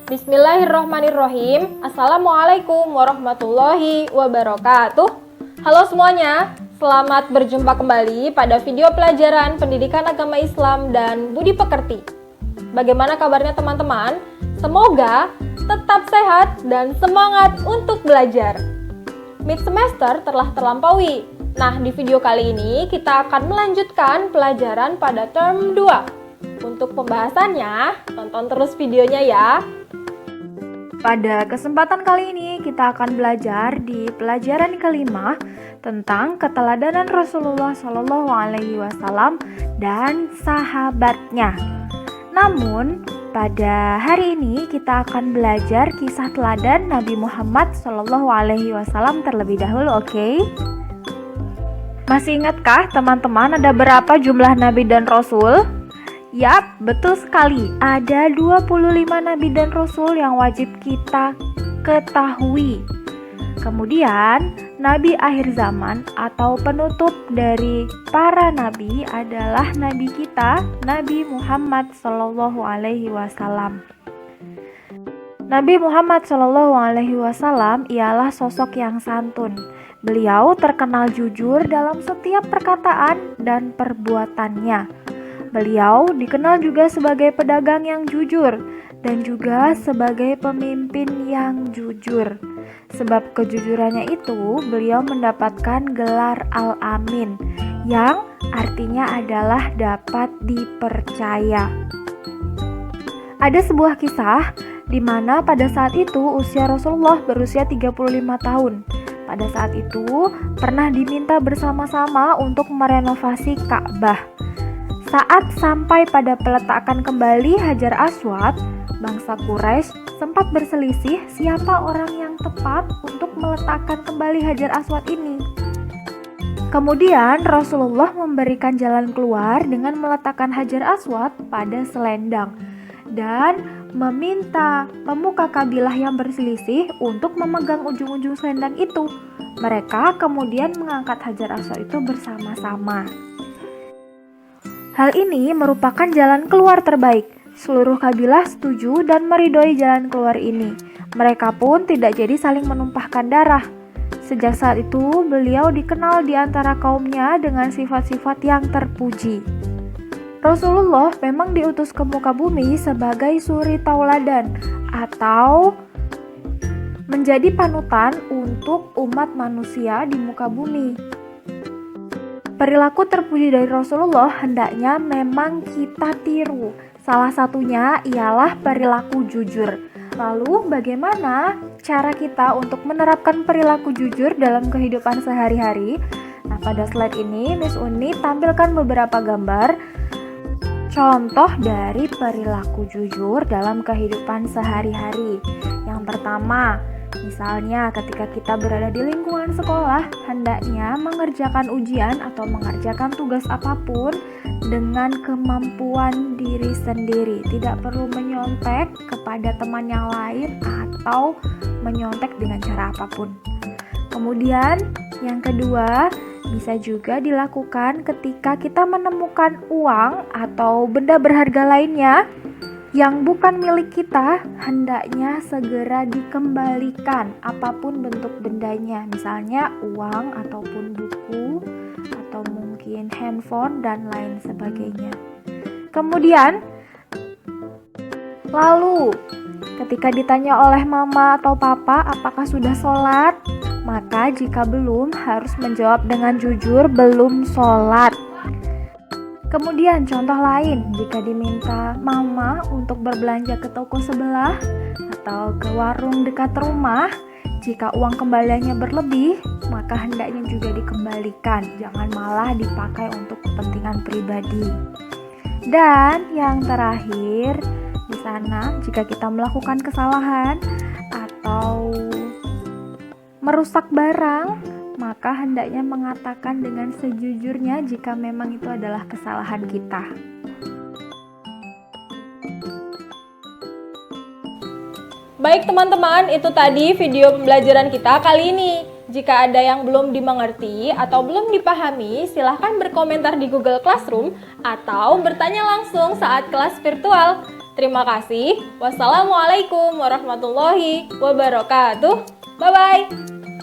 Bismillahirrohmanirrohim. Assalamualaikum warahmatullahi wabarakatuh. Halo semuanya, selamat berjumpa kembali pada video pelajaran Pendidikan Agama Islam dan Budi Pekerti. Bagaimana kabarnya teman-teman? Semoga tetap sehat dan semangat untuk belajar. Mid semester telah terlampaui. Nah, di video kali ini kita akan melanjutkan pelajaran pada term 2. Untuk pembahasannya, tonton terus videonya ya. Pada kesempatan kali ini kita akan belajar di pelajaran kelima tentang keteladanan Rasulullah SAW dan sahabatnya. Namun pada hari ini kita akan belajar kisah teladan Nabi Muhammad SAW terlebih dahulu, oke? Masih ingatkah teman-teman ada berapa jumlah Nabi dan Rasul? Yap, betul sekali. Ada 25 Nabi dan Rasul yang wajib kita ketahui. Kemudian, Nabi akhir zaman atau penutup dari para Nabi adalah Nabi kita, Nabi Muhammad SAW. Nabi Muhammad SAW ialah sosok yang santun. Beliau terkenal jujur dalam setiap perkataan dan perbuatannya. Beliau dikenal juga sebagai pedagang yang jujur dan juga sebagai pemimpin yang jujur. Sebab kejujurannya itu, beliau mendapatkan gelar Al-Amin yang artinya adalah dapat dipercaya. Ada sebuah kisah di mana pada saat itu usia Rasulullah berusia 35 tahun. Pada saat itu pernah diminta bersama-sama untuk merenovasi Ka'bah. Saat sampai pada peletakan kembali Hajar Aswad, bangsa Quraisy sempat berselisih siapa orang yang tepat untuk meletakkan kembali Hajar Aswad ini. Kemudian Rasulullah memberikan jalan keluar dengan meletakkan Hajar Aswad pada selendang dan meminta pemuka kabilah yang berselisih untuk memegang ujung-ujung selendang itu. Mereka kemudian mengangkat Hajar Aswad itu bersama-sama. Hal ini merupakan jalan keluar terbaik. Seluruh kabilah setuju dan meridhoi jalan keluar ini. Mereka pun tidak jadi saling menumpahkan darah. Sejak saat itu, beliau dikenal di antara kaumnya dengan sifat-sifat yang terpuji. Rasulullah memang diutus ke muka bumi sebagai suri tauladan atau menjadi panutan untuk umat manusia di muka bumi. Perilaku terpuji dari Rasulullah hendaknya memang kita tiru. Salah satunya ialah perilaku jujur. Lalu bagaimana cara kita untuk menerapkan perilaku jujur dalam kehidupan sehari-hari? Nah, pada slide ini Miss Uni tampilkan beberapa gambar contoh dari perilaku jujur dalam kehidupan sehari-hari. Yang pertama, misalnya ketika kita berada di lingkungan sekolah, hendaknya mengerjakan ujian atau mengerjakan tugas apapun dengan kemampuan diri sendiri. Tidak perlu menyontek kepada teman yang lain atau menyontek dengan cara apapun. Kemudian yang kedua, bisa juga dilakukan ketika kita menemukan uang atau benda berharga lainnya yang bukan milik kita, hendaknya segera dikembalikan apapun bentuk bendanya, misalnya uang ataupun buku atau mungkin handphone dan lain sebagainya. Kemudian lalu ketika ditanya oleh mama atau papa apakah sudah sholat, maka jika belum harus menjawab dengan jujur belum sholat. Kemudian contoh lain, jika diminta mama untuk berbelanja ke toko sebelah atau ke warung dekat rumah, jika uang kembaliannya berlebih, maka hendaknya juga dikembalikan, jangan malah dipakai untuk kepentingan pribadi. Dan yang terakhir, di sana jika kita melakukan kesalahan atau merusak barang, maka hendaknya mengatakan dengan sejujurnya jika memang itu adalah kesalahan kita. Baik teman-teman, itu tadi video pembelajaran kita kali ini. Jika ada yang belum dimengerti atau belum dipahami, silahkan berkomentar di Google Classroom atau bertanya langsung saat kelas virtual. Terima kasih. Wassalamualaikum warahmatullahi wabarakatuh. Bye-bye.